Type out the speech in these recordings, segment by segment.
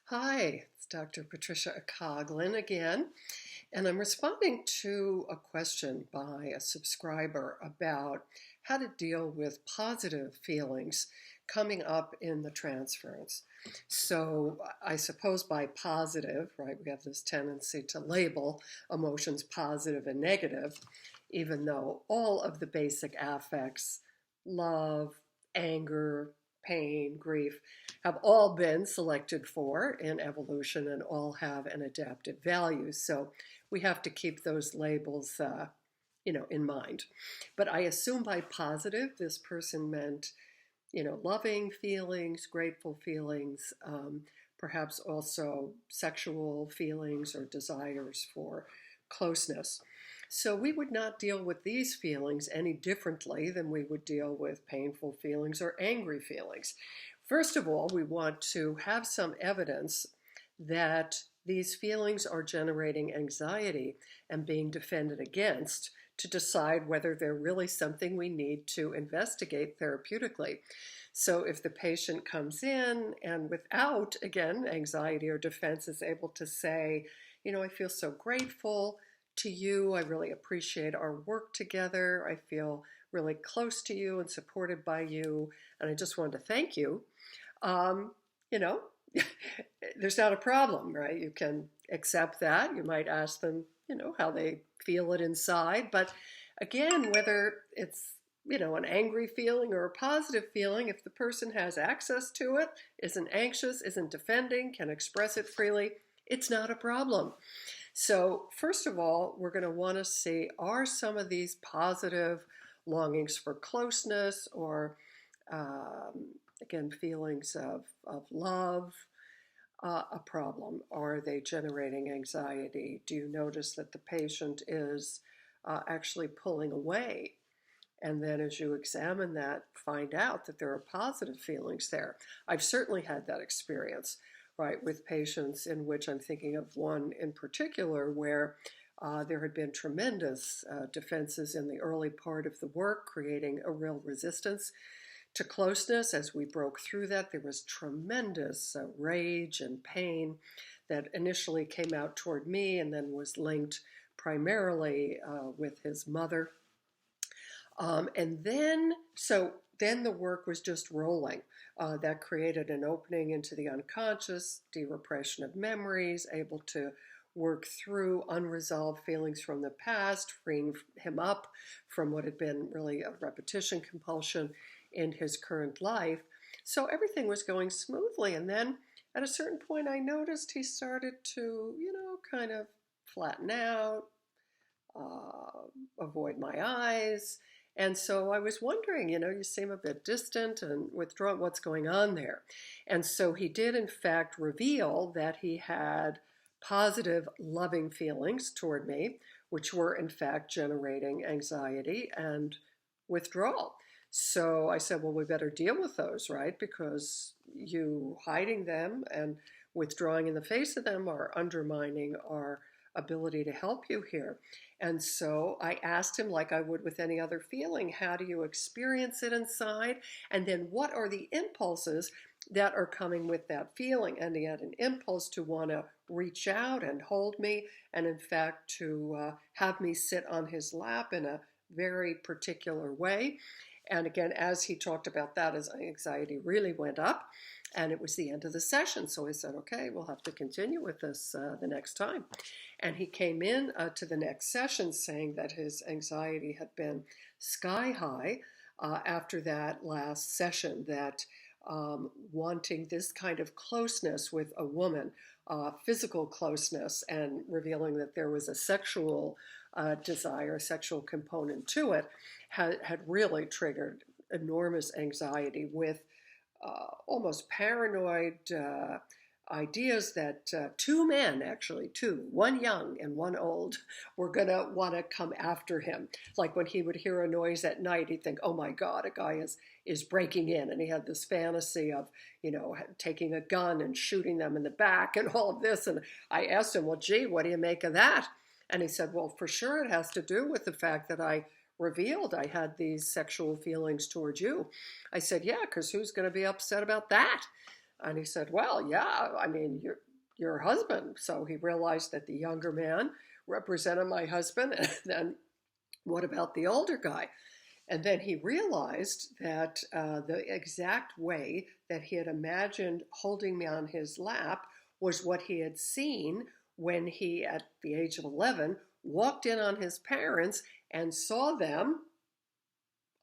Hi, it's Dr. Patricia Coglin again, and I'm responding to a question by a subscriber about how to deal with positive feelings coming up in the transference. So I suppose by positive, right, we have this tendency to label emotions positive and negative, even though all of the basic affects, love, anger, pain, grief, have all been selected for in evolution and all have an adaptive value. So we have to keep those labels, in mind. But I assume by positive, this person meant, loving feelings, grateful feelings, perhaps also sexual feelings or desires for closeness. So we would not deal with these feelings any differently than we would deal with painful feelings or angry feelings. First of all, we want to have some evidence that these feelings are generating anxiety and being defended against to decide whether they're really something we need to investigate therapeutically. So if the patient comes in and without, again, anxiety or defense is able to say, I feel so grateful to you. I really appreciate our work together. I feel really close to you and supported by you. And I just wanted to thank you. Um, you know, there's not a problem, right? You can accept that. You might ask them, how they feel it inside. But again, whether it's, an angry feeling or a positive feeling, if the person has access to it, isn't anxious, isn't defending, can express it freely, it's not a problem. So first of all, we're going to want to see, are some of these positive longings for closeness or, again, feelings of love, a problem? Are they generating anxiety? Do you notice that the patient is actually pulling away? And then as you examine that, find out that there are positive feelings there. I've certainly had that experience, right, with patients in which I'm thinking of one in particular where there had been tremendous defenses in the early part of the work, creating a real resistance to closeness. As we broke through that, there was tremendous rage and pain that initially came out toward me and then was linked primarily with his mother. Then the work was just rolling. That created an opening into the unconscious, de-repression of memories, able to work through unresolved feelings from the past, freeing him up from what had been really a repetition compulsion in his current life. So everything was going smoothly. And then at a certain point, I noticed he started to, kind of flatten out, avoid my eyes. And so I was wondering, you seem a bit distant and withdrawn. What's going on there? And so he did, in fact, reveal that he had positive, loving feelings toward me, which were, in fact, generating anxiety and withdrawal. So I said, well, we better deal with those, right? Because you hiding them and withdrawing in the face of them are undermining our ability to help you here. And so I asked him, like I would with any other feeling, how do you experience it inside? And then what are the impulses that are coming with that feeling? And he had an impulse to want to reach out and hold me, and in fact to have me sit on his lap in a very particular way. And again, as he talked about that, his anxiety really went up. And it was the end of the session. So I said, okay, we'll have to continue with this the next time. And he came in to the next session saying that his anxiety had been sky high after that last session, that wanting this kind of closeness with a woman, physical closeness, and revealing that there was a sexual desire, sexual component to it, had really triggered enormous anxiety with almost paranoid ideas that two men, actually two, one young and one old, were going to want to come after him. Like when he would hear a noise at night, he'd think, oh my God, a guy is breaking in. And he had this fantasy of, taking a gun and shooting them in the back and all of this. And I asked him, well, gee, what do you make of that? And he said, well, for sure it has to do with the fact that I revealed I had these sexual feelings towards you. I said, yeah, because who's going to be upset about that? And he said, well, yeah, I mean, you're your husband. So he realized that the younger man represented my husband. And then what about the older guy? And then he realized that the exact way that he had imagined holding me on his lap was what he had seen when he, at the age of 11, walked in on his parents and saw them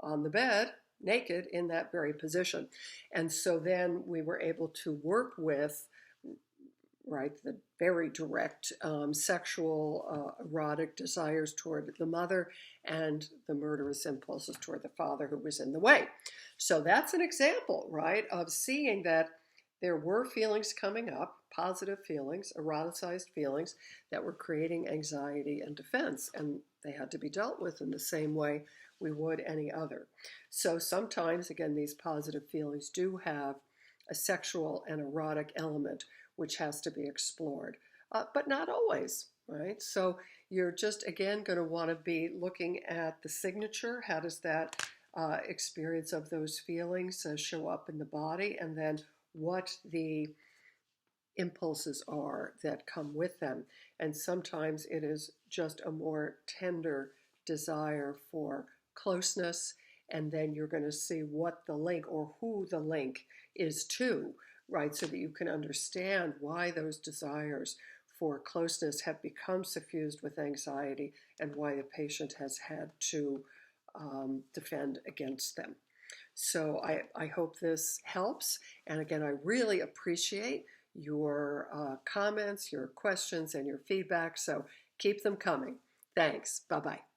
on the bed, naked, in that very position. And so then we were able to work with, right, the very direct sexual erotic desires toward the mother and the murderous impulses toward the father who was in the way. So that's an example, right, of seeing that there were feelings coming up, positive feelings, eroticized feelings that were creating anxiety and defense, and they had to be dealt with in the same way we would any other. So sometimes, again, these positive feelings do have a sexual and erotic element which has to be explored, but not always, right? So you're just, again, going to want to be looking at the signature. How does that experience of those feelings show up in the body? And then what the impulses are that come with them. And sometimes it is just a more tender desire for closeness. And then you're going to see what the link or who the link is to, right? So that you can understand why those desires for closeness have become suffused with anxiety and why the patient has had to defend against them. So I hope this helps. And again, I really appreciate your comments, your questions, and your feedback. So keep them coming. Thanks. Bye-bye.